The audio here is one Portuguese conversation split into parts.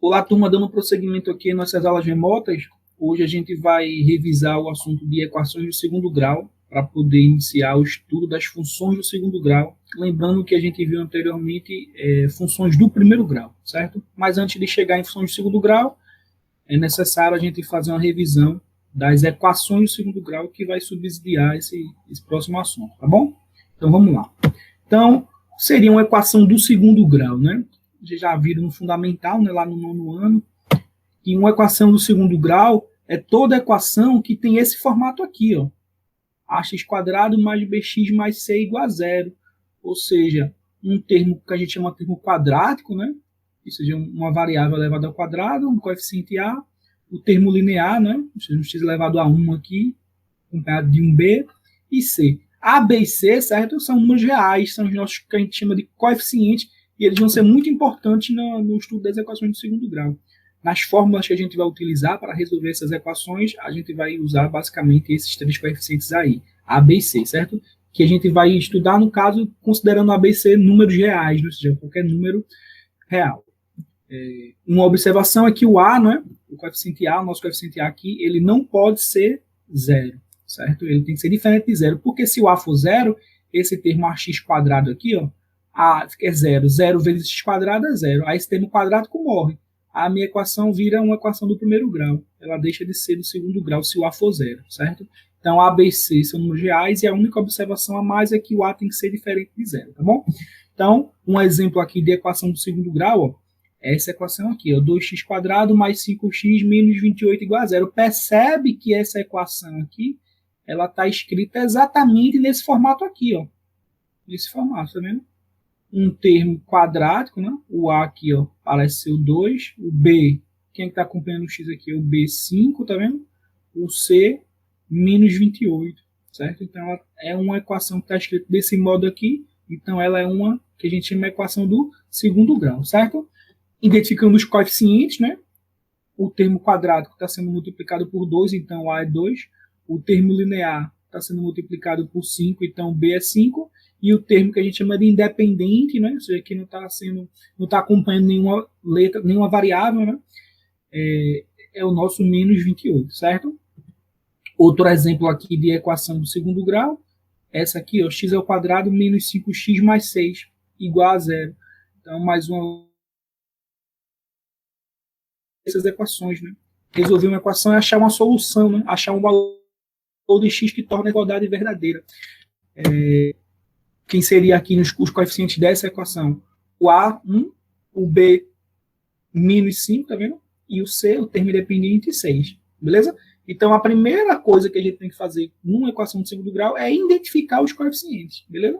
Olá, turma, dando prosseguimento aqui em nossas aulas remotas. Hoje a gente vai revisar o assunto de equações do segundo grau, para poder iniciar o estudo das funções do segundo grau. Lembrando que a gente viu anteriormente funções do primeiro grau, certo? Mas antes de chegar em funções do segundo grau, é necessário a gente fazer uma revisão das equações do segundo grau que vai subsidiar esse próximo assunto, tá bom? Então vamos lá. Então, seria uma equação do segundo grau, né? Vocês já viram no fundamental, né, lá no nono ano, que uma equação do segundo grau é toda equação que tem esse formato aqui, ó. Ax² mais bx mais c igual a zero. Ou seja, um termo que a gente chama de termo quadrático, né? Ou seja, uma variável elevada ao quadrado, um coeficiente a, o termo linear, né? Ou seja, um x elevado a 1 aqui, acompanhado de um b, e c. A, b e c, certo? São números reais, são os nossos que a gente chama de coeficientes, e eles vão ser muito importantes no estudo das equações do segundo grau. Nas fórmulas que a gente vai utilizar para resolver essas equações, a gente vai usar basicamente esses três coeficientes aí, A, B e C, certo? Que a gente vai estudar, no caso, considerando A, B e C números reais, ou seja, qualquer número real. Uma observação é que o A, né, o coeficiente A, o nosso coeficiente A aqui, ele não pode ser zero, certo? Ele tem que ser diferente de zero, porque se o A for zero, esse termo ax² aqui, ó, A é zero, zero vezes x² é zero, aí esse termo quadrático morre. A minha equação vira uma equação do primeiro grau. Ela deixa de ser do segundo grau se o A for zero, certo? Então, A, B e C são números reais e a única observação a mais é que o A tem que ser diferente de zero, tá bom? Então, um exemplo aqui de equação do segundo grau, ó, é essa equação aqui, ó, 2x² mais 5x menos 28 igual a zero. Percebe que essa equação aqui, ela está escrita exatamente nesse formato aqui, ó. Nesse formato, tá vendo? Um termo quadrático, né? O A aqui, ó, parece ser o 2, o B, quem é que está acompanhando o X aqui? É o B5, tá vendo? O C, menos 28, certo? Então, ela é uma equação que está escrita desse modo aqui, então ela é uma que a gente chama de equação do segundo grau, certo? Identificando os coeficientes, né? O termo quadrático está sendo multiplicado por 2, então A é 2. O termo linear está sendo multiplicado por 5, então B é 5. E o termo que a gente chama de independente, né? Ou seja, aqui não está acompanhando nenhuma letra, nenhuma variável, né? É o nosso menos 28, certo? Outro exemplo aqui de equação do segundo grau, essa aqui, ó, x² menos 5x mais 6 igual a zero. Então, mais uma dessas equações, né? Resolver uma equação é achar uma solução, né? Achar um valor de x que torna a igualdade verdadeira. Quem seria aqui os coeficientes dessa equação? O A, 1, o B, menos 5, tá vendo? E o C, o termo independente, 6. Beleza? Então, a primeira coisa que a gente tem que fazer numa equação de segundo grau é identificar os coeficientes. Beleza?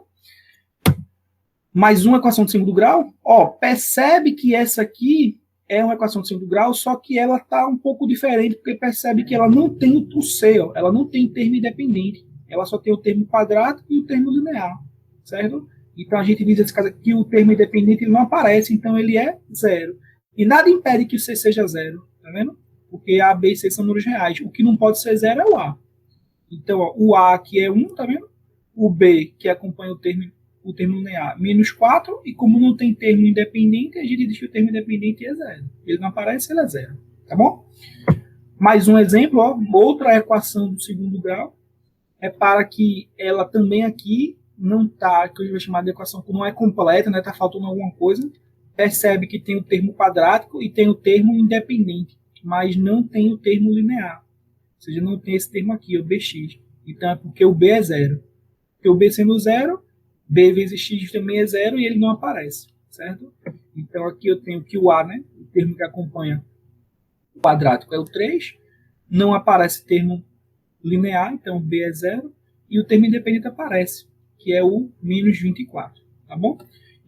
Mais uma equação de segundo grau. Ó, percebe que essa aqui é uma equação de segundo grau, só que ela está um pouco diferente, porque percebe que ela não tem o C, ó, ela não tem termo independente. Ela só tem o termo quadrático e o termo linear. Certo? Então a gente diz nesse caso aqui que o termo independente ele não aparece, então ele é zero. E nada impede que o C seja zero, tá vendo? Porque A, B e C são números reais. O que não pode ser zero é o A. Então, ó, o A aqui é 1, tá vendo? O B, que acompanha o termo linear, menos 4, e como não tem termo independente, a gente diz que o termo independente é zero. Ele não aparece, ele é zero. Tá bom? Mais um exemplo, ó, outra equação do segundo grau, é para que ela também aqui não está, que eu vou chamar de equação que não é completa, né? Está faltando alguma coisa. Percebe que tem o termo quadrático e tem o termo independente, mas não tem o termo linear. Ou seja, não tem esse termo aqui, o bx. Então é porque o b é zero. Porque o b sendo zero, b vezes x também é zero e ele não aparece, certo? Então aqui eu tenho que o a, né? O termo que acompanha o quadrático é o 3. Não aparece termo linear, então b é zero. E o termo independente aparece, que é o menos 24, tá bom?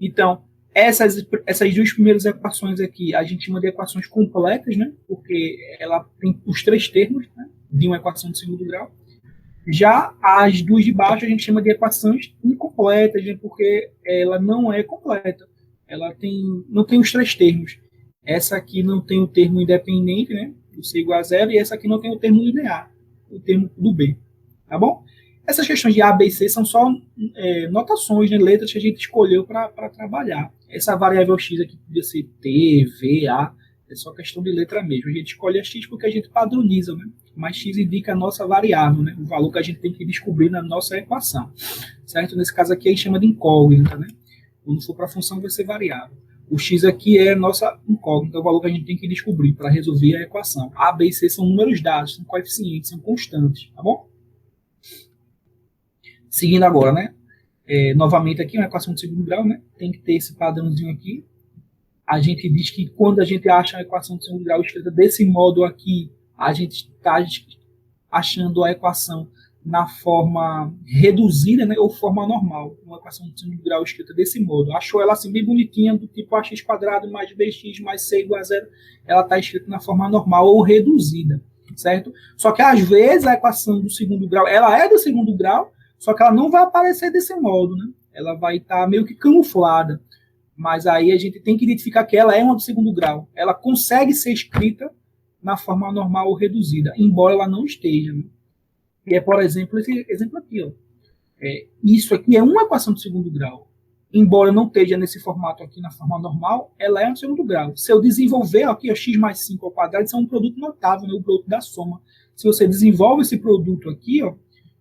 Então, essas duas primeiras equações aqui, a gente chama de equações completas, né? Porque ela tem os três termos, né, de uma equação de segundo grau. Já as duas de baixo a gente chama de equações incompletas, né? Porque ela não é completa. Ela não tem os três termos. Essa aqui não tem o termo independente, né? O C igual a zero, e essa aqui não tem o termo linear, o termo do B, tá bom? Essas questões de A, B e C são só notações, né, letras que a gente escolheu para trabalhar. Essa variável x aqui podia ser T, V, A. É só questão de letra mesmo. A gente escolhe a x porque a gente padroniza, né? Mas x indica a nossa variável, né? O valor que a gente tem que descobrir na nossa equação, certo? Nesse caso aqui a gente chama de incógnita, né? Quando for para a função vai ser variável. O x aqui é a nossa incógnita, o valor que a gente tem que descobrir para resolver a equação. A, B e C são números dados, são coeficientes, são constantes, tá bom? Seguindo agora, né? Novamente aqui, uma equação de segundo grau, né? Tem que ter esse padrãozinho aqui. A gente diz que quando a gente acha a equação de segundo grau escrita desse modo aqui, a gente está achando a equação na forma reduzida, né, ou forma normal. Uma equação de segundo grau escrita desse modo. Achou ela assim bem bonitinha, do tipo ax² mais bx mais c igual a zero. Ela está escrita na forma normal ou reduzida, certo? Só que às vezes a equação do segundo grau, ela é do segundo grau, só que ela não vai aparecer desse modo, né? Ela vai estar meio que camuflada. Mas aí a gente tem que identificar que ela é uma do segundo grau. Ela consegue ser escrita na forma normal ou reduzida, embora ela não esteja. Né? E é, por exemplo, esse exemplo aqui. Ó. Isso aqui é uma equação de segundo grau. Embora não esteja nesse formato aqui na forma normal, ela é um segundo grau. Se eu desenvolver aqui, ó, x mais 5 ao quadrado, isso é um produto notável, né, o produto da soma. Se você desenvolve esse produto aqui, ó,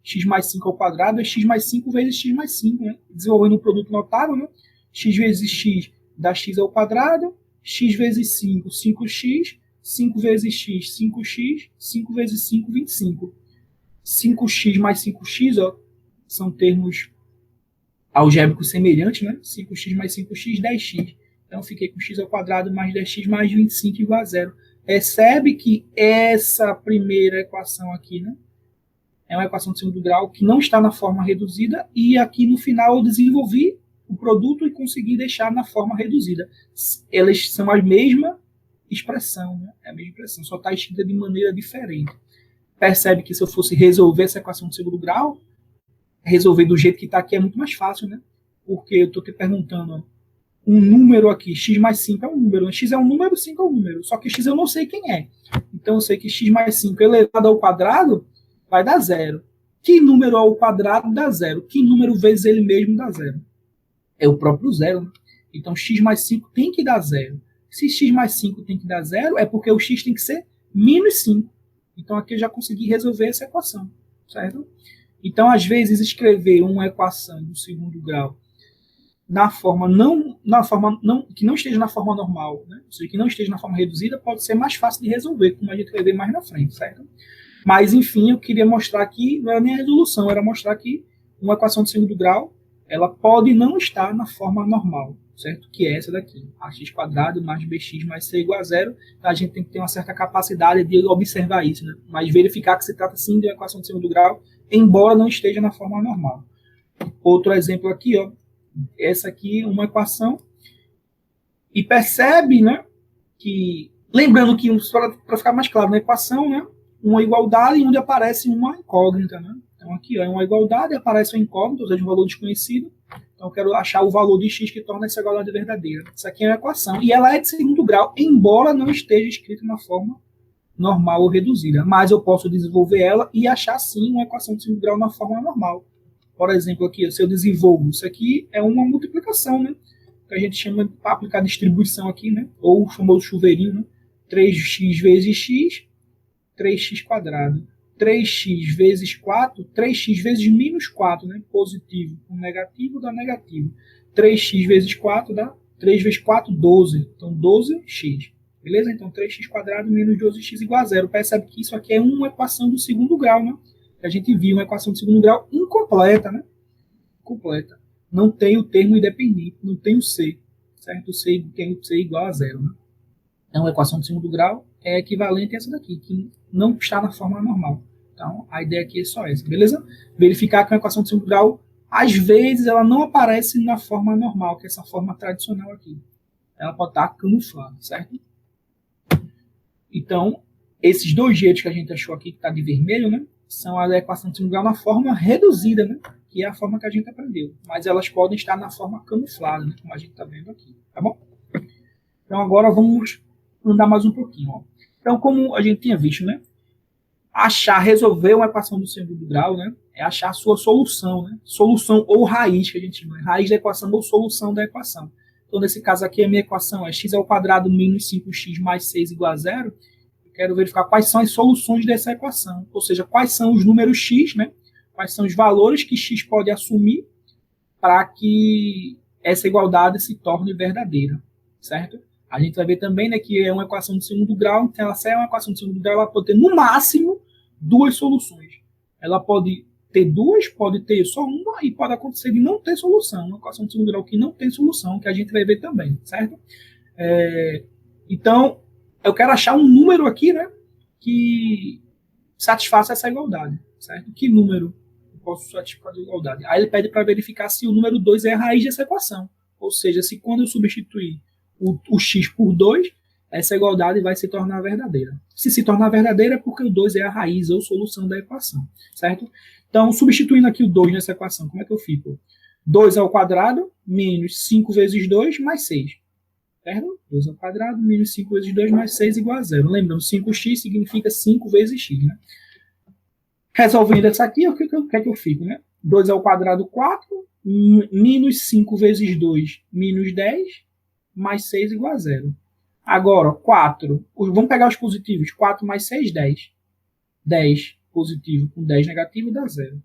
x mais 5 ao quadrado é x mais 5 vezes x mais 5. Né? Desenvolvendo um produto notável, né? X vezes x dá x ao quadrado, x vezes 5, 5x, 5 vezes x, 5x, 5 vezes 5, 25. 5x mais 5x, ó, são termos algébricos semelhantes, né? 5x mais 5x, 10x. Então, fiquei com x ao quadrado mais 10x mais 25 igual a zero. Percebe que essa primeira equação aqui, né? É uma equação de segundo grau que não está na forma reduzida e aqui no final eu desenvolvi o produto e consegui deixar na forma reduzida. Elas são a mesma expressão, né? É a mesma expressão, só está escrita de maneira diferente. Percebe que se eu fosse resolver essa equação de segundo grau, resolver do jeito que está aqui é muito mais fácil, né? Porque eu estou te perguntando, ó, um número aqui, x mais 5 é um número, x é um número, 5 é um número, só que x eu não sei quem é. Então eu sei que x mais 5 elevado ao quadrado vai dar zero. Que número ao quadrado dá zero? Que número vezes ele mesmo dá zero? É o próprio zero. Né? Então, x mais 5 tem que dar zero. Se x mais 5 tem que dar zero, é porque o x tem que ser menos 5. Então, aqui eu já consegui resolver essa equação. Certo? Então, às vezes, escrever uma equação do segundo grau que não esteja na forma normal, né? Ou seja, que não esteja na forma reduzida, pode ser mais fácil de resolver, como a gente vai ver mais na frente. Certo? Mas, enfim, eu queria mostrar aqui, não era nem a resolução, era mostrar que uma equação de segundo grau ela pode não estar na forma normal, certo? Que é essa daqui, ax² mais bx mais c igual a zero. A gente tem que ter uma certa capacidade de observar isso, né? Mas verificar que se trata sim de uma equação de segundo grau, embora não esteja na forma normal. Outro exemplo aqui, ó, essa aqui é uma equação, e percebe, né, que, lembrando que, para ficar mais claro, na equação, né, uma igualdade onde aparece uma incógnita, né? Então, aqui ó, é uma igualdade, aparece uma incógnita, ou seja, um valor desconhecido. Então, eu quero achar o valor de x que torna essa igualdade verdadeira. Isso aqui é uma equação. E ela é de segundo grau, embora não esteja escrita na forma normal ou reduzida. Mas eu posso desenvolver ela e achar, sim, uma equação de segundo grau na forma normal. Por exemplo, aqui, se eu desenvolvo, isso aqui é uma multiplicação, né? Que a gente chama, para aplicar distribuição aqui, né? Ou o famoso chuveirinho, né? 3x vezes x, 3x². 3x vezes 4, 3x vezes menos 4, né? Positivo com negativo dá negativo. 3x vezes 4 dá 3 vezes 4, 12. Então, 12x. Beleza? Então, 3x² menos 12x igual a zero. Percebe que isso aqui é uma equação do segundo grau, né? A gente viu uma equação do segundo grau incompleta, né? Completa. Não tem o termo independente, não tem o c. Certo? O c tem o c igual a zero, né? Então, a equação de segundo grau é equivalente a essa daqui, que não está na forma normal. Então, a ideia aqui é só essa, beleza? Verificar que uma equação de segundo grau, às vezes, ela não aparece na forma normal, que é essa forma tradicional aqui. Ela pode estar camuflada, certo? Então, esses dois jeitos que a gente achou aqui, que está de vermelho, né? São a equação de segundo grau na forma reduzida, né? Que é a forma que a gente aprendeu. Mas elas podem estar na forma camuflada, né? Como a gente está vendo aqui, tá bom? Então, agora vamos andar mais um pouquinho, ó. Então, como a gente tinha visto, né? Resolver uma equação do segundo grau, né? É achar a sua solução, né? Solução ou raiz, que a gente chama. Raiz da equação ou solução da equação. Então, nesse caso aqui, a minha equação é x ao quadrado menos 5x mais 6 igual a zero. Eu quero verificar quais são as soluções dessa equação, ou seja, quais são os números x, né? Quais são os valores que x pode assumir para que essa igualdade se torne verdadeira, certo? A gente vai ver também, né, que é uma equação de segundo grau, então se é uma equação de segundo grau, ela pode ter no máximo duas soluções. Ela pode ter duas, pode ter só uma e pode acontecer de não ter solução. Uma equação de segundo grau que não tem solução, que a gente vai ver também, certo? Então, eu quero achar um número aqui, né, que satisfaça essa igualdade, certo? Que número eu posso satisfazer a igualdade? Aí ele pede para verificar se o número 2 é a raiz dessa equação. Ou seja, se quando eu substituir o x por 2, essa igualdade vai se tornar verdadeira. Se tornar verdadeira é porque o 2 é a raiz ou solução da equação, certo? Então, substituindo aqui o 2 nessa equação, como é que eu fico? 2 ao quadrado menos 5 vezes 2 mais 6. Certo? 2 ao quadrado menos 5 vezes 2 mais 6 igual a 0. Lembrando, 5x significa 5 vezes x, né? Resolvendo essa aqui, o que é que eu fico, né? 2 ao quadrado, 4, menos 5 vezes 2, menos 10, mais 6 igual a 0. Agora, 4, vamos pegar os positivos, 4 mais 6, 10. 10 positivo com 10 negativo dá 0.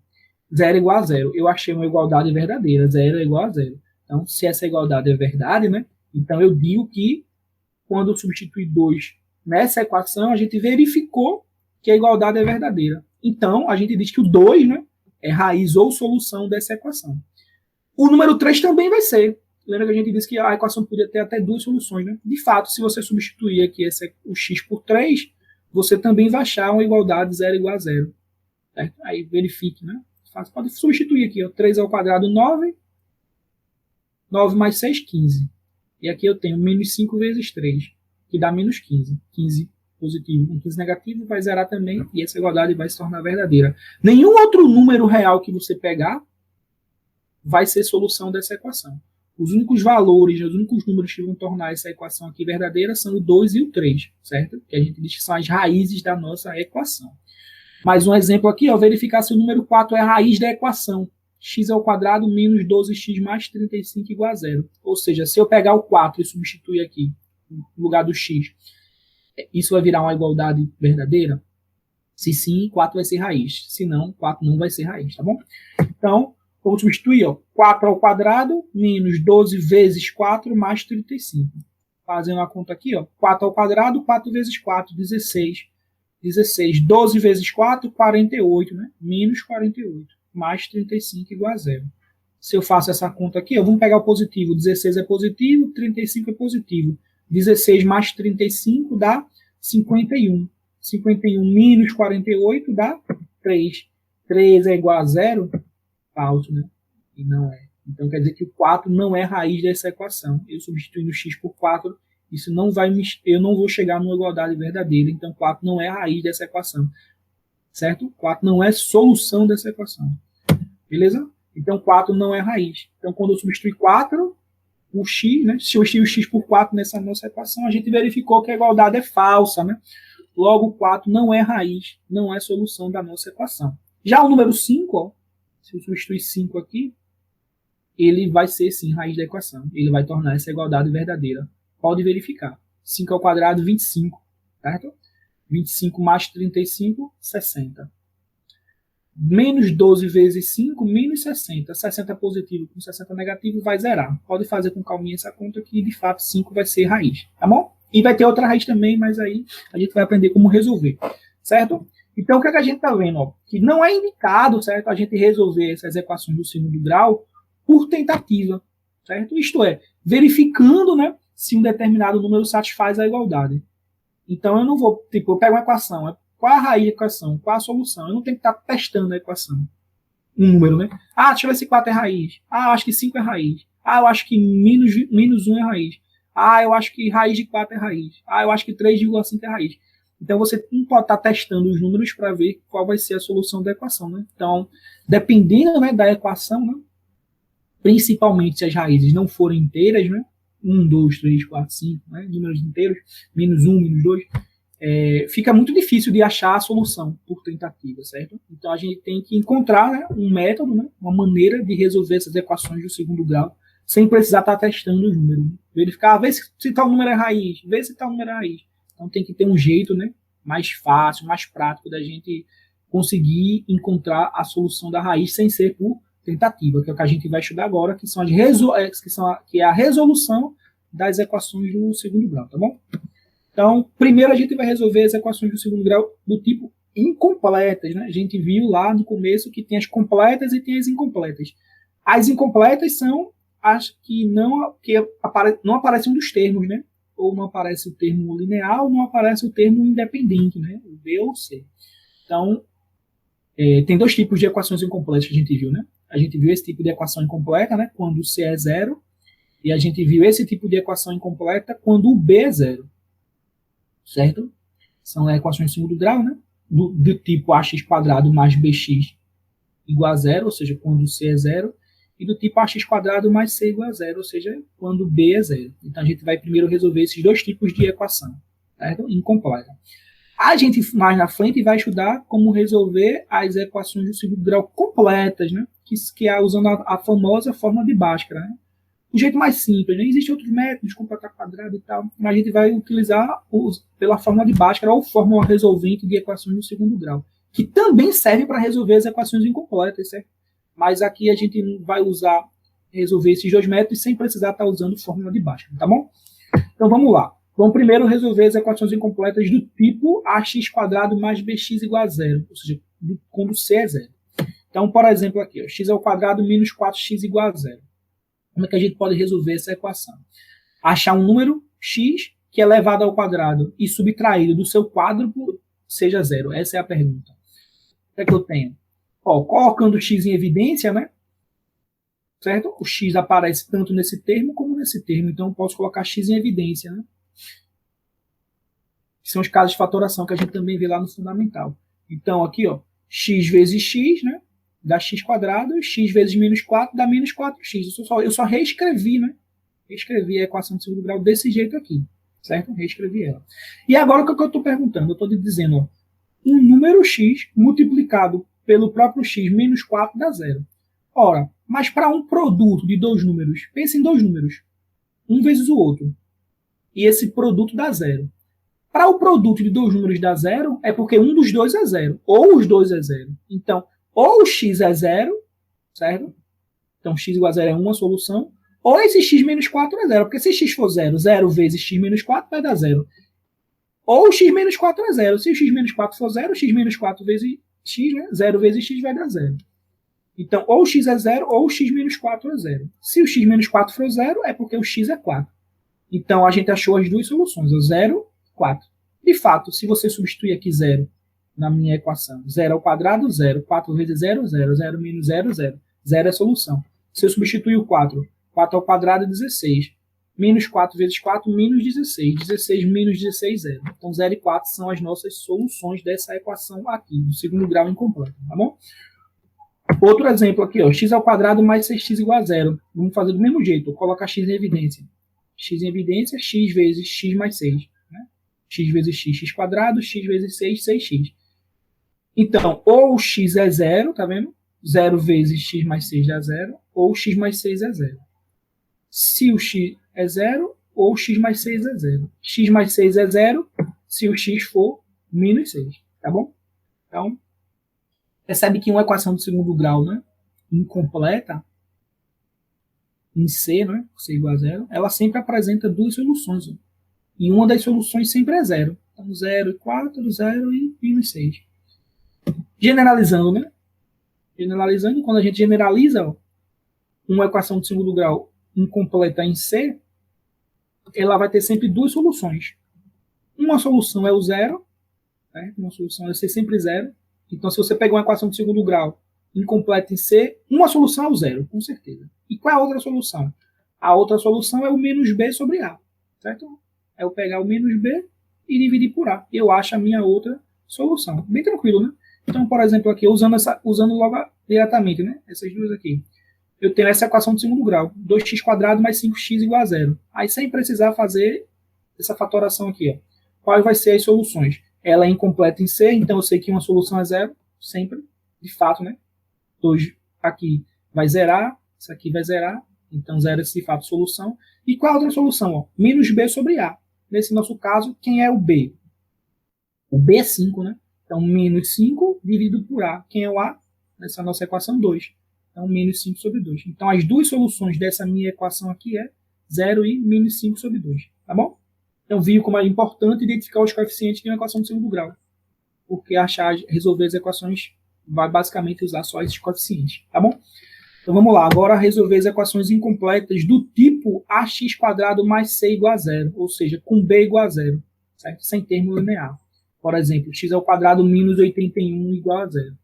0 igual a 0. Eu achei uma igualdade verdadeira, 0 é igual a 0. Então, se essa igualdade é verdade, né? Então, eu digo que, quando eu substituir 2 nessa equação, a gente verificou que a igualdade é verdadeira. Então, a gente diz que o 2, né, é raiz ou solução dessa equação. O número 3 também vai ser. Lembra que a gente disse que a equação podia ter até duas soluções, né? De fato, se você substituir aqui o x por 3, você também vai achar uma igualdade 0 igual a 0. Certo? Aí verifique, né? Você pode substituir aqui, ó, 3 ao quadrado, 9. 9 mais 6, 15. E aqui eu tenho menos 5 vezes 3, que dá menos 15. 15 positivo com 15 negativo vai zerar também, e essa igualdade vai se tornar verdadeira. Nenhum outro número real que você pegar vai ser solução dessa equação. Os únicos valores, os únicos números que vão tornar essa equação aqui verdadeira são o 2 e o 3, certo? Que a gente diz que são as raízes da nossa equação. Mais um exemplo aqui, ó, verificar se o número 4 é a raiz da equação. X ao quadrado menos 12x mais 35 igual a 0. Ou seja, se eu pegar o 4 e substituir aqui no lugar do x, isso vai virar uma igualdade verdadeira? Se sim, 4 vai ser raiz. Se não, 4 não vai ser raiz, tá bom? Então, vamos substituir, ó, 4 ao quadrado menos 12 vezes 4 mais 35. Fazendo a conta aqui, ó, 4 ao quadrado, 4 vezes 4, 16. 16, 12 vezes 4, 48, né? Menos 48, mais 35 igual a 0. Se eu faço essa conta aqui, ó, vamos pegar o positivo. 16 é positivo, 35 é positivo. 16 mais 35 dá 51. 51 menos 48 dá 3. 3 é igual a 0? Falso, né? E não é. Então quer dizer que o 4 não é raiz dessa equação. Eu substituindo x por 4, isso não vai eu não vou chegar numa igualdade verdadeira. Então 4 não é a raiz dessa equação. Certo? 4 não é solução dessa equação. Beleza? Então 4 não é raiz. Então quando eu substituir 4, o x, né? Se eu substituir o x por 4 nessa nossa equação, a gente verificou que a igualdade é falsa, né? Logo, 4 não é raiz, não é solução da nossa equação. Já o número 5, ó, se eu substituir 5 aqui, ele vai ser sim raiz da equação. Ele vai tornar essa igualdade verdadeira. Pode verificar. 5 ao quadrado, 25. Certo? 25 mais 35, 60. Menos 12 vezes 5, menos 60. 60 positivo com 60 negativo vai zerar. Pode fazer com calminha essa conta que, de fato, 5 vai ser raiz. Tá bom? E vai ter outra raiz também, mas aí a gente vai aprender como resolver. Certo? Então, o que, é que a gente está vendo? Ó? Que não é indicado, certo, a gente resolver essas equações do segundo grau por tentativa. Certo? Isto é, verificando, né, se um determinado número satisfaz a igualdade. Então, eu não vou, tipo, eu pego uma equação, qual é a raiz da equação? Qual a solução? Eu não tenho que estar testando a equação. Um número, né? Ah, deixa eu ver se 4 é raiz. Ah, eu acho que 5 é raiz. Ah, eu acho que menos 1 é raiz. Ah, eu acho que raiz de 4 é raiz. Ah, eu acho que 3,5 é raiz. Então, você não pode estar testando os números para ver qual vai ser a solução da equação, né? Então, dependendo, né, da equação, né, principalmente se as raízes não forem inteiras, né? 1, 2, 3, 4, 5, né? Números inteiros, menos 1, menos 2, fica muito difícil de achar a solução por tentativa, certo? Então a gente tem que encontrar, né, um método, né, uma maneira de resolver essas equações do segundo grau sem precisar estar testando os números. Verificar, ver se tal número é raiz, ver se tal número é raiz. Então tem que ter um jeito, né, mais fácil, mais prático da gente conseguir encontrar a solução da raiz sem ser por tentativa, que é o que a gente vai estudar agora, que são que é a resolução das equações do segundo grau, tá bom? Então, primeiro a gente vai resolver as equações do segundo grau do tipo incompletas, né? A gente viu lá no começo que tem as completas e tem as incompletas. As incompletas são as que não aparecem um dos termos, né? Ou não aparece o termo linear, ou não aparece o termo independente, né? O B ou o C. Então, tem dois tipos de equações incompletas que a gente viu, né? A gente viu esse tipo de equação incompleta, né? Quando o C é zero. E a gente viu esse tipo de equação incompleta quando o B é zero. Certo? São equações de segundo grau, né? Do tipo ax² mais bx igual a zero, ou seja, quando C é zero, e do tipo ax² mais c igual a zero, ou seja, quando B é zero. Então a gente vai primeiro resolver esses dois tipos de equação, certo? Incompleta. A gente mais na frente vai estudar como resolver as equações do segundo grau completas, né? Que é usando a famosa fórmula de Bhaskara, né? O jeito mais simples, né? Existem outros métodos, completar quadrado e tal, mas a gente vai utilizar pela fórmula de Bhaskara ou fórmula resolvente de equações do segundo grau, que também serve para resolver as equações incompletas, certo? Mas aqui a gente vai resolver esses dois métodos sem precisar estar usando fórmula de Bhaskara, tá bom? Então vamos lá. Vamos primeiro resolver as equações incompletas do tipo ax² mais bx igual a zero, ou seja, quando c é zero. Então, por exemplo, aqui, ó, x² menos 4x igual a zero. Como é que a gente pode resolver essa equação? Achar um número x que é elevado ao quadrado e subtraído do seu quádruplo seja zero. Essa é a pergunta. O que é que eu tenho? Ó, colocando o x em evidência, né? Certo? O x aparece tanto nesse termo como nesse termo. Então, eu posso colocar x em evidência, né? Que são os casos de fatoração que a gente também vê lá no fundamental. Então, aqui, ó, x vezes x, né? Dá x², x vezes menos 4 dá menos 4x. Eu só reescrevi, né? Reescrevi a equação de segundo grau desse jeito aqui, certo? Reescrevi ela. E agora o que eu estou perguntando? Eu estou dizendo, ó, um número x multiplicado pelo próprio x menos 4 dá zero. Ora, mas para um produto de dois números, pense em dois números, um vezes o outro, e esse produto dá zero. Para o produto de dois números dar zero, é porque um dos dois é zero, ou os dois é zero. Então, ou o x é zero, certo? Então, x igual a zero é uma solução, ou esse x menos 4 é zero, porque se x for zero, 0 vezes x menos 4 vai dar zero. Ou o x menos 4 é zero, se o x menos 4 for zero, x menos 4 vezes x, né? 0 vezes x vai dar zero. Então, ou o x é zero, ou o x menos 4 é zero. Se o x menos 4 for zero, é porque o x é 4. Então, a gente achou as duas soluções, o 0, 4. De fato, se você substituir aqui 0 na minha equação, 0 ao quadrado, 0. 4 vezes 0, 0. 0 menos 0, 0. 0 é a solução. Se eu substituir o 4, 4 ao quadrado é 16. Menos 4 vezes 4, menos 16. 16 menos 16, 0. Então, 0 e 4 são as nossas soluções dessa equação aqui, do segundo grau incompleto, tá bom? Outro exemplo aqui, ó, x² mais 6x igual a 0. Vamos fazer do mesmo jeito, vou colocar x em evidência. X em evidência, x vezes x mais 6. Né? X vezes x, x², x vezes 6, 6x. Então, ou o x é 0, tá vendo? 0 vezes x mais 6 dá 0, ou x mais 6 é 0. Se o x é 0, ou x mais 6 é 0. X mais 6 é 0 se o x for menos 6, tá bom? Então, percebe que uma equação do segundo grau, né, incompleta, em C, né, C igual a 0, ela sempre apresenta duas soluções. Ó, e uma das soluções sempre é 0. Então, 0 e 4, 0 e menos 6. Generalizando, né? Generalizando, quando a gente generaliza ó, uma equação de segundo grau incompleta em C, ela vai ter sempre duas soluções. Uma solução é o 0, né? Uma solução vai ser sempre 0. Então, se você pegar uma equação de segundo grau incompleta em C, uma solução é o 0, com certeza. E qual é a outra solução? A outra solução é o menos B sobre A, certo? É eu pegar o menos B e dividir por A. Eu acho a minha outra solução. Bem tranquilo, né? Então, por exemplo, aqui, usando logo diretamente, né? Essas duas aqui. Eu tenho essa equação de segundo grau. 2x² mais 5x igual a 0. Aí, sem precisar fazer essa fatoração aqui, ó. Quais vai ser as soluções? Ela é incompleta em C, então eu sei que uma solução é 0, sempre, de fato, né? 2 aqui vai zerar, isso aqui vai zerar, Então, zero é de fato solução. E qual é a outra solução? Ó? Menos B sobre A. Nesse nosso caso, quem é o B? O B é 5, né? Então, menos 5 dividido por A. Quem é o A? Nessa nossa equação, 2. Então, menos 5 sobre 2. Então, as duas soluções dessa minha equação aqui é 0 e menos 5 sobre 2. Tá bom? Então, viu como é importante identificar os coeficientes de uma equação de segundo grau. Porque resolver as equações vai basicamente usar só esses coeficientes. Tá bom? Então, vamos lá. Agora, resolver as equações incompletas do tipo ax² mais c igual a 0. Ou seja, com b igual a 0. Certo? Sem termo linear. Por exemplo, x² menos 81 igual a 0.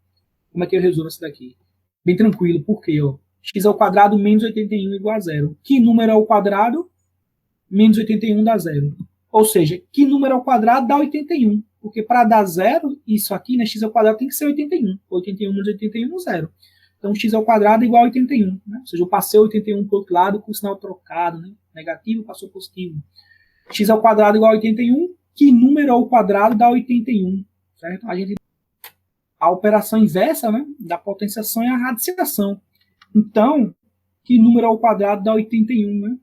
Como é que eu resolvo isso daqui? Bem tranquilo, porque x² menos 81 igual a 0. Que número ao quadrado? Menos 81 dá 0. Ou seja, que número ao quadrado dá 81? Porque para dar 0, isso aqui, né, x² tem que ser 81. 81 menos 81, 0. Então, x² igual a 81. Né? Ou seja, eu passei 81 para o outro lado com o sinal trocado. Né? Negativo passou positivo. x² igual a 81. Que número ao quadrado dá 81? Certo? A operação inversa, né, da potenciação é a radiciação. Então, que número ao quadrado dá 81? Né?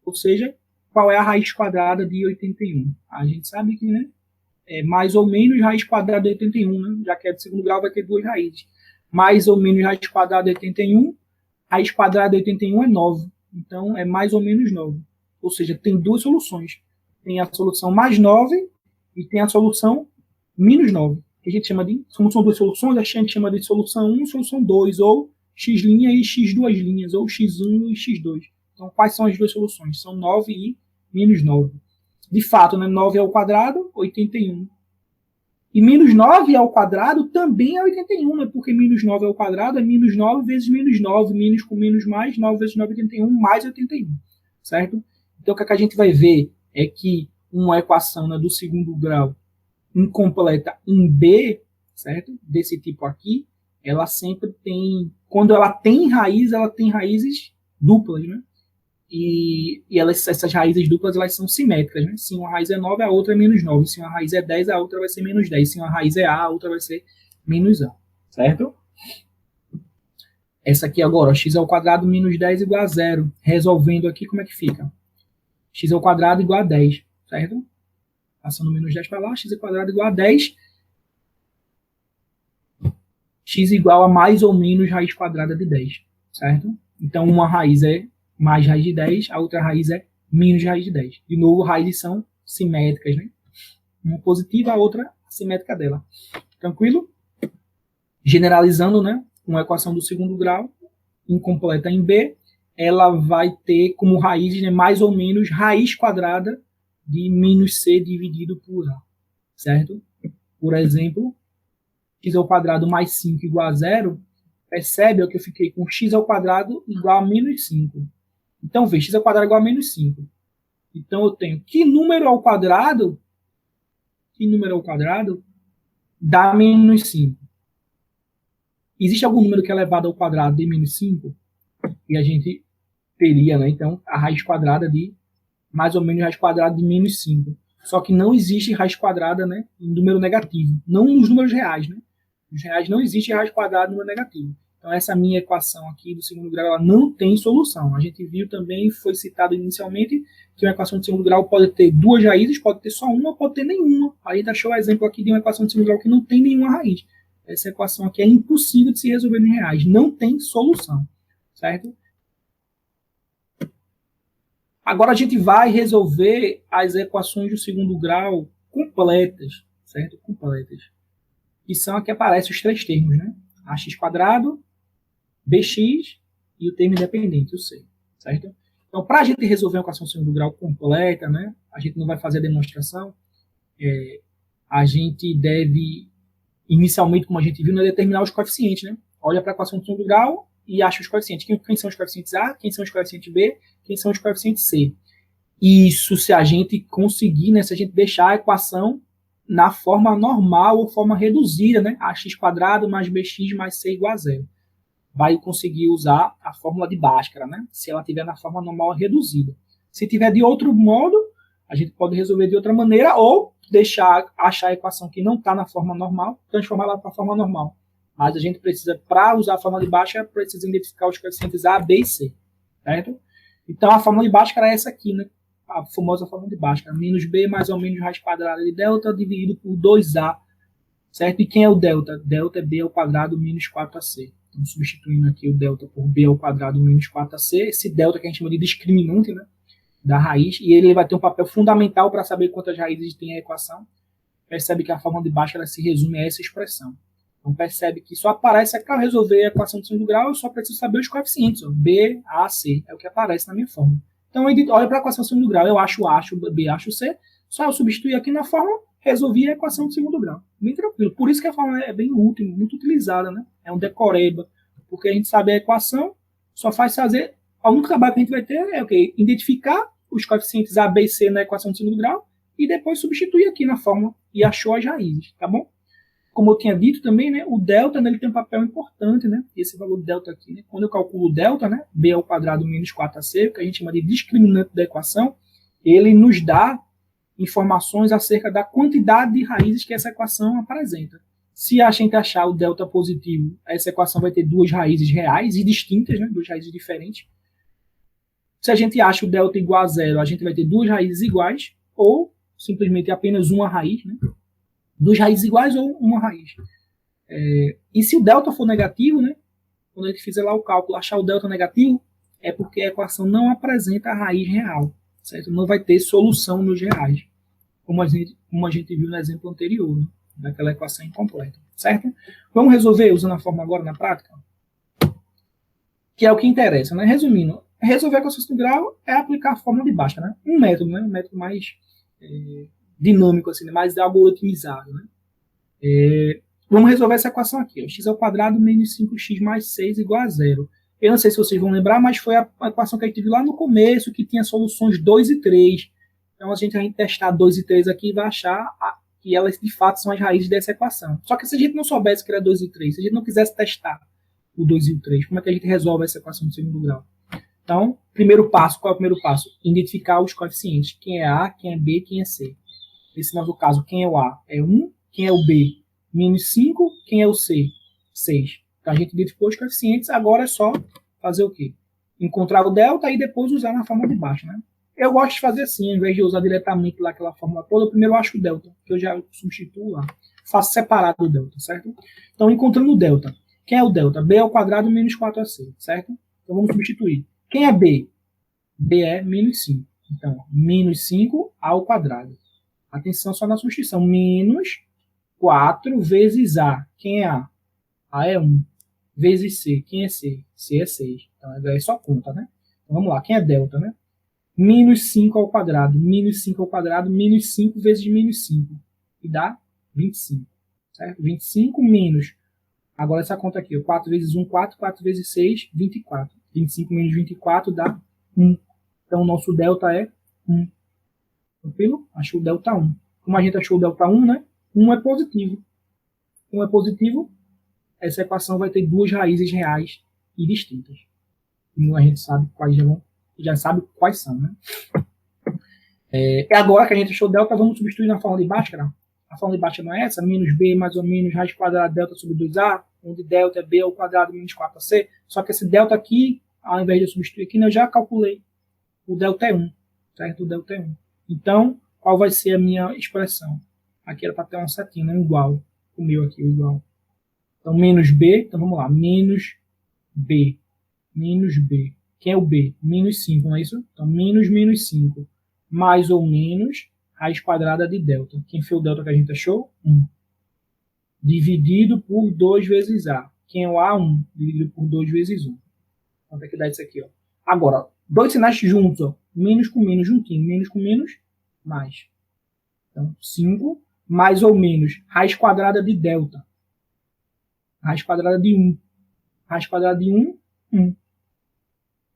Ou seja, qual é a raiz quadrada de 81? A gente sabe que, né, é mais ou menos raiz quadrada de 81, né? Já que é de segundo grau, vai ter duas raízes. Mais ou menos raiz quadrada de 81, raiz quadrada de 81 é 9. Então, é mais ou menos 9. Ou seja, tem duas soluç'ões. Tem a solução mais 9 e tem a solução menos 9. Que a gente chama de, como são duas soluções, a gente chama de solução 1 e solução 2, ou x' e x duas linhas, ou x1 e x2. Então, quais são as duas soluções? São 9 e menos 9. De fato, né, 9 ao quadrado, 81. E menos 9 ao quadrado também é 81, né? Porque menos 9 ao quadrado é menos 9 vezes menos 9, menos com menos mais, 9 vezes 9 é 81, mais 81. Certo? Então, o que a gente vai ver é que uma equação, né, do segundo grau incompleta em B, certo? Desse tipo aqui, ela sempre tem, quando ela tem raízes duplas, né? E essas raízes duplas elas são simétricas, né? Se uma raiz é 9, a outra é menos 9. Se uma raiz é 10, a outra vai ser menos 10. Se uma raiz é A, a outra vai ser menos A. Certo? Essa aqui agora, x² menos 10 igual a 0. Resolvendo aqui, como é que fica? x² igual a 10. Certo? Passando menos 10 para lá, x² igual a 10. X igual a mais ou menos raiz quadrada de 10. Certo? Então, uma raiz é mais raiz de 10, a outra raiz é menos raiz de 10. De novo, raízes são simétricas, né? Uma positiva, a outra simétrica dela. Tranquilo? Generalizando, né? Uma equação do segundo grau, incompleta em B, ela vai ter como raiz, né, mais ou menos raiz quadrada de menos C dividido por A. Certo? Por exemplo, x² mais 5 igual a 0, percebe que eu fiquei com x² igual a menos 5. Então, x² igual a menos 5. Então, eu tenho que número ao quadrado dá menos 5. Existe algum número que é elevado ao quadrado de menos 5? E a gente teria, né, então, a raiz quadrada de mais ou menos raiz quadrada de menos 5. Só que não existe raiz quadrada, né, em número negativo. Não nos números reais. Né? Nos reais não existe raiz quadrada em número negativo. Então, essa minha equação aqui do segundo grau ela não tem solução. A gente viu também, foi citado inicialmente, que uma equação de segundo grau pode ter duas raízes, pode ter só uma, pode ter nenhuma. A gente achou o exemplo aqui de uma equação de segundo grau que não tem nenhuma raiz. Essa equação aqui é impossível de se resolver em reais. Não tem solução. Certo? Agora a gente vai resolver as equações do segundo grau completas. Certo? Completas. Que são aqui aparecem os três termos, né? Ax², bx e o termo independente, o c. Certo? Então, para a gente resolver uma equação de segundo grau completa, né, a gente não vai fazer a demonstração, a gente deve, inicialmente, como a gente viu, né, determinar os coeficientes. Né? Olha para a equação de segundo grau e acha os coeficientes. Quem são os coeficientes A, quem são os coeficientes B, quem são os coeficientes C. Isso se a gente conseguir, né, se a gente deixar a equação na forma normal ou forma reduzida, né, ax² mais bx mais c igual a 0. Vai conseguir usar a fórmula de Bhaskara, né? Se ela tiver na forma normal reduzida. Se tiver de outro modo, a gente pode resolver de outra maneira ou achar a equação que não está na forma normal, transformar ela para a forma normal. Mas a gente precisa, para usar a fórmula de Bhaskara, precisa identificar os coeficientes A, B e C. certo? Então, a fórmula de Bhaskara é essa aqui, né? A famosa fórmula de Bhaskara. Menos B mais ou menos raiz quadrada de delta dividido por 2A, certo? E quem é o delta? Delta é B ao quadrado menos 4AC. Então, substituindo aqui o delta por B ao quadrado menos 4AC, esse delta que a gente chama de discriminante, né, da raiz, e ele vai ter um papel fundamental para saber quantas raízes tem a equação. Percebe que a fórmula de Bhaskara se resume a essa expressão. Então, percebe que só aparece, para resolver a equação de segundo grau, eu só preciso saber os coeficientes, ó, B, A, C, é o que aparece na minha fórmula. Então, olha para a equação de segundo grau, eu acho A, acho B, acho C, só eu substituir aqui na fórmula, resolvi a equação de segundo grau. Bem tranquilo. Por isso que a fórmula é bem útil, muito utilizada, né? É um decoreba, porque a gente sabe a equação, só faz fazer, o único trabalho que a gente vai ter é o quê? Identificar os coeficientes A, B e C na equação de segundo grau, e depois substituir aqui na fórmula, e achou as raízes, tá bom? Como eu tinha dito também, né, o delta, né, ele tem um papel importante, né, esse valor delta aqui, né, quando eu calculo o delta, né, B ao quadrado menos 4AC, que a gente chama de discriminante da equação, ele nos dá informações acerca da quantidade de raízes que essa equação apresenta. Se a gente achar o delta positivo, essa equação vai ter duas raízes reais e distintas, né, duas raízes diferentes. Se a gente acha o delta igual a zero, a gente vai ter duas raízes iguais, ou simplesmente apenas uma raiz, né, duas raízes iguais ou uma raiz. E se o delta for negativo, né, quando a gente fizer lá o cálculo, achar o delta negativo, é porque a equação não apresenta a raiz real, certo? Não vai ter solução nos reais, como a gente viu no exemplo anterior, né, daquela equação incompleta, certo? Vamos resolver usando a fórmula agora na prática? Que é o que interessa, né? Resumindo, resolver a equação de grau é aplicar a fórmula de Bhaskara, né? Um método mais dinâmico, assim, mais algoritmizado, né? Vamos resolver essa equação aqui. Ó. X ao quadrado menos 5x mais 6 igual a zero. Eu não sei se vocês vão lembrar, mas foi a equação que a gente viu lá no começo, que tinha soluções 2 e 3. Então, a gente vai testar 2 e 3 aqui e vai achar que elas, de fato, são as raízes dessa equação. Só que se a gente não soubesse que era 2 e 3, se a gente não quisesse testar o 2 e o 3, como é que a gente resolve essa equação de segundo grau? Então, primeiro passo, qual é o primeiro passo? Identificar os coeficientes. Quem é A, quem é B, quem é C. Nesse nosso caso, quem é o A é 1, quem é o B, menos 5, quem é o C, 6. Então, a gente identificou os coeficientes, agora é só fazer o quê? Encontrar o delta e depois usar na fórmula de baixo, né? Eu gosto de fazer assim, ao invés de usar diretamente lá aquela fórmula toda, eu primeiro acho o delta, que eu já substituo lá. Faço separado o delta, certo? Então, encontrando o delta. Quem é o delta? B ao quadrado menos 4AC, certo? Então, vamos substituir. Quem é B? B é menos 5. Então, menos 5 ao quadrado. Atenção só na substituição. Menos 4 vezes A. Quem é A? A é 1. Vezes C. Quem é C? C é 6. Então, é só conta, né? Então, vamos lá. Quem é delta, né? Menos 5 ao quadrado. Menos 5 ao quadrado. Menos 5 vezes menos 5. E dá 25. Certo? 25 menos. Agora essa conta aqui. 4 vezes 1, 4. 4 vezes 6, 24. 25 menos 24 dá 1. Então, o nosso delta é 1. Tranquilo? Achou o delta 1. Como a gente achou o delta 1, né? 1 é positivo. 1 é positivo, essa equação vai ter duas raízes reais e distintas. E a gente sabe já sabe quais são, né? Agora que a gente achou o delta, vamos substituir na fórmula de Bhaskara. A fórmula de Bhaskara não é essa? Menos B mais ou menos raiz quadrada delta sobre 2A, onde delta é B ao quadrado menos 4AC. Só que esse delta aqui, ao invés de eu substituir aqui, eu já calculei. O delta é 1, certo? O delta é 1. Então, qual vai ser a minha expressão? Aqui era para ter uma setinha, né? Igual. O meu aqui, o igual. Então, menos B. Então, vamos lá. Menos B. Menos B. Quem é o B? Menos 5, não é isso? Então, menos 5. Mais ou menos raiz quadrada de delta. Quem foi o delta que a gente achou? 1. Dividido por 2 vezes A. Quem é o A? 1. Dividido por 2 vezes 1. Quanto é que dá isso aqui? Ó? Agora, dois sinais juntos. Ó. Menos com menos juntinho. Menos com menos, mais. Então, 5 mais ou menos raiz quadrada de delta. Raiz quadrada de 1. Raiz quadrada de 1, 1.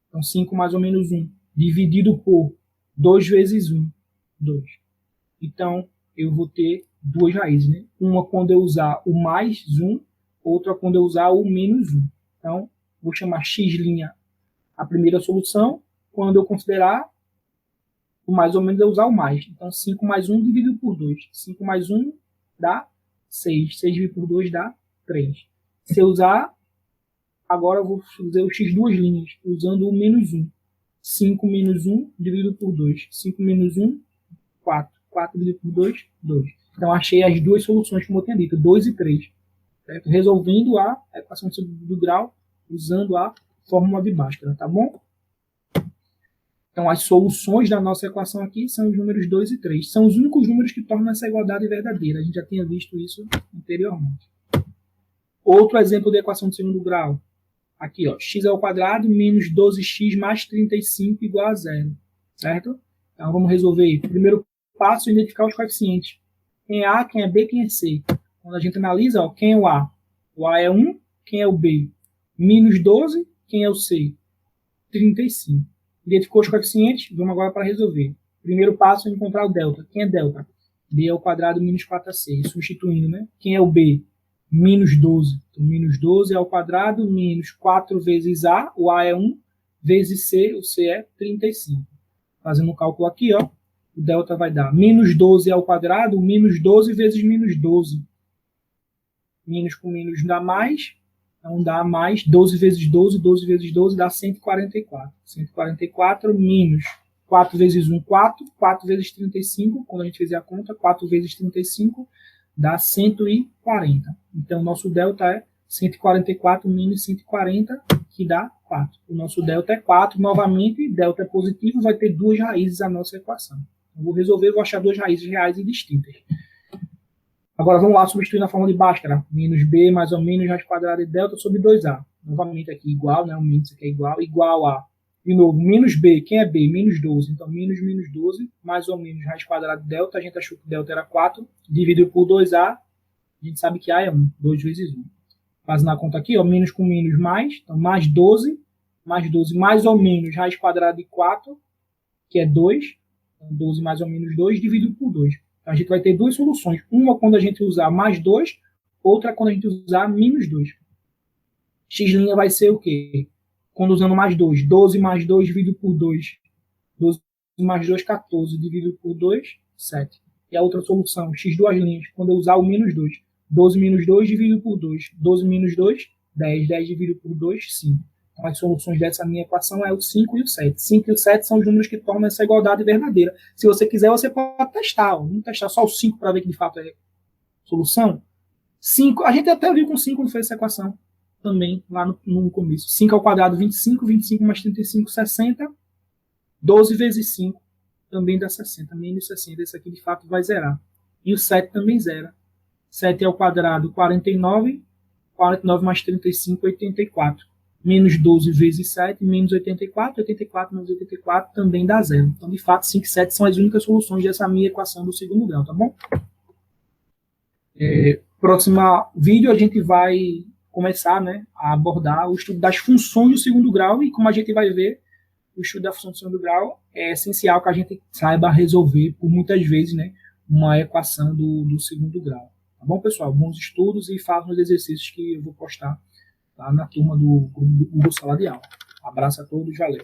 Então, 5 mais ou menos 1. Dividido por 2 vezes 1, 2. Então, eu vou ter duas raízes, né? Uma quando eu usar o mais 1, outra quando eu usar o menos 1. Então, vou chamar x' a primeira solução. Quando eu considerar o mais ou menos, eu usar o mais. Então, 5 mais 1 dividido por 2. 5 mais 1 dá 6. 6 dividido por 2 dá 3. Se eu usar, agora eu vou fazer o x duas linhas, usando o menos 1. 5 menos 1 dividido por 2. 5 menos 1, 4. 4 dividido por 2, 2. Então, achei as duas soluções, como eu tinha dito, 2 e 3. Certo? Resolvendo a equação de segundo grau usando a fórmula de Bhaskara, tá bom? Então, as soluções da nossa equação aqui são os números 2 e 3. São os únicos números que tornam essa igualdade verdadeira. A gente já tinha visto isso anteriormente. Outro exemplo de equação de segundo grau. Aqui, ó, x ao quadrado menos 12x mais 35 igual a zero. Certo? Então, vamos resolver. Primeiro passo, identificar os coeficientes. Quem é A, quem é B, quem é C. Quando a gente analisa, ó, quem é o A? O A é 1, quem é o B? Menos 12, quem é o C? 35. Identificou os coeficientes, vamos agora para resolver. Primeiro passo é encontrar o delta. Quem é delta? B ao quadrado menos 4ac. Substituindo, né? Quem é o B? Menos 12. Então, menos 12 ao quadrado menos 4 vezes A, o A é 1, vezes C, o C é 35. Fazendo um cálculo aqui, ó, o delta vai dar menos 12 ao quadrado, menos 12 vezes menos 12. Menos com menos dá mais. Então, dá mais 12 vezes 12, 12 vezes 12 dá 144. 144 menos 4 vezes 1, 4. 4 vezes 35, quando a gente fizer a conta, 4 vezes 35 dá 140. Então, o nosso delta é 144 menos 140, que dá 4. O nosso delta é 4. Novamente, delta é positivo, vai ter duas raízes a nossa equação. Eu vou resolver, vou achar duas raízes reais e distintas. Agora vamos lá substituir na forma de Bhaskara. Menos b mais ou menos raiz quadrada de delta sobre 2a. Novamente aqui igual, né? O menos aqui é igual. Igual a, de novo, menos b. Quem é b? Menos 12. Então, menos 12, mais ou menos raiz quadrada de delta. A gente achou que delta era 4. Dividido por 2a, a gente sabe que a é 1. 2 vezes 1. Fazendo a conta aqui, ó, menos com menos mais. Então, mais 12 mais ou menos raiz quadrada de 4, que é 2. Então, 12 mais ou menos 2, dividido por 2. A gente vai ter duas soluções. Uma quando a gente usar mais 2, outra quando a gente usar menos 2. X' vai ser o quê? Quando usando mais 2. 12 mais 2 dividido por 2. 12 mais 2, 14. Dividido por 2, 7. E a outra solução, x duas linhas, quando eu usar o menos 2. 12 menos 2 dividido por 2. 12 menos 2, 10. 10 dividido por 2, 5. Então, as soluções dessa minha equação é o 5 e o 7. 5 e o 7 são os números que tornam essa igualdade verdadeira. Se você quiser, você pode testar. Vamos testar só o 5 para ver que de fato é solução. 5, a gente até viu com 5 quando fez essa equação também, lá no começo. 5 ao quadrado, 25. 25 mais 35, 60. 12 vezes 5 também dá 60. Menos 60. Esse aqui de fato vai zerar. E o 7 também zera. 7 ao quadrado, 49. 49 mais 35, 84. Menos 12 vezes 7, menos 84. 84 menos 84 também dá zero. Então, de fato, 5 e 7 são as únicas soluções dessa minha equação do segundo grau, tá bom? Próximo vídeo, a gente vai começar, né, a abordar o estudo das funções do segundo grau. E como a gente vai ver, o estudo da função do segundo grau é essencial que a gente saiba resolver, por muitas vezes, né, uma equação do segundo grau. Tá bom, pessoal? Bons estudos e façam os exercícios que eu vou postar lá na turma do Sala de Aula. Abraço a todos, valeu!